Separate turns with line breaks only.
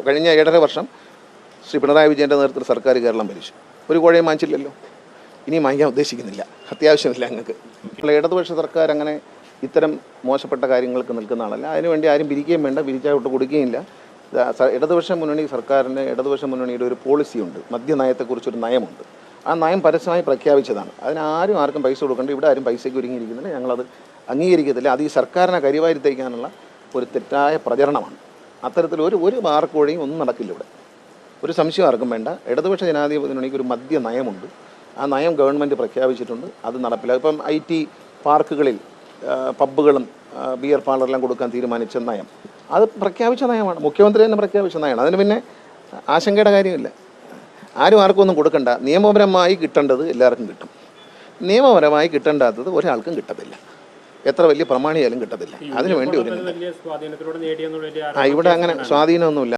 കഴിഞ്ഞ 1.5 വർഷം ശ്രീ പിണറായി വിജയൻ്റെ നേതൃത്വത്തിൽ സർക്കാർ കേരളം ഭരിച്ചു. ഒരു കോഴയും വാങ്ങിച്ചില്ലല്ലോ, ഇനിയും വാങ്ങിക്കാൻ ഉദ്ദേശിക്കുന്നില്ല, അത്യാവശ്യമില്ല ഞങ്ങൾക്ക്. ഇടതുപക്ഷ സർക്കാർ അങ്ങനെ ഇത്തരം മോശപ്പെട്ട കാര്യങ്ങൾക്ക് നിൽക്കുന്ന ആളല്ല. അതിനുവേണ്ടി ആരും പിരിക്കുകയും വേണ്ട, പിരിച്ചാൽ കൊടുക്കുകയില്ല. ഇടതുപക്ഷ മുന്നണി സർക്കാരിന്, ഇടതുപക്ഷ മുന്നണിയുടെ ഒരു പോളിസിയുണ്ട്, മദ്യനയത്തെക്കുറിച്ചൊരു നയമുണ്ട്. ആ നയം പരസ്യമായി പ്രഖ്യാപിച്ചതാണ്. അതിനാരും ആർക്കും പൈസ കൊടുക്കേണ്ട. ഇവിടെ ആരും പൈസയ്ക്ക് ഒരുങ്ങിയിരിക്കുന്നില്ല, ഞങ്ങളത് അംഗീകരിക്കത്തില്ല. അത് ഈ സർക്കാരിനെ കരിവാരി തയ്ക്കാനുള്ള ഒരു തെറ്റായ പ്രചരണമാണ്. അത്തരത്തിൽ ഒരു മാർക്കോഴയും ഒന്നും നടക്കില്ല ഇവിടെ. ഒരു സംശയം ആർക്കും വേണ്ട. ഇടതുപക്ഷ ജനാധിപത്യ മുന്നണിക്ക് ഒരു മദ്യ നയമുണ്ട്. ആ നയം ഗവൺമെൻറ് പ്രഖ്യാപിച്ചിട്ടുണ്ട്, അത് നടപ്പിലാക്കും. ഇപ്പം IT പാർക്കുകളിൽ പബ്ബുകളും ബിയർ പാർലറെല്ലാം കൊടുക്കാൻ തീരുമാനിച്ച നയം, അത് പ്രഖ്യാപിച്ച നയമാണ്. മുഖ്യമന്ത്രി തന്നെ പ്രഖ്യാപിച്ച നയമാണ്. അതിന് പിന്നെ ആശങ്കയുടെ കാര്യമില്ല. ആരും ആർക്കും ഒന്നും കൊടുക്കണ്ട. നിയമപരമായി കിട്ടേണ്ടത് എല്ലാവർക്കും കിട്ടും. നിയമപരമായി കിട്ടേണ്ടാത്തത് ഒരാൾക്കും കിട്ടത്തില്ല. എത്ര വലിയ പ്രമാണിയാലും കിട്ടത്തില്ല. അതിനുവേണ്ടി ഒരു ഇവിടെ അങ്ങനെ സ്വാധീനമൊന്നുമില്ല.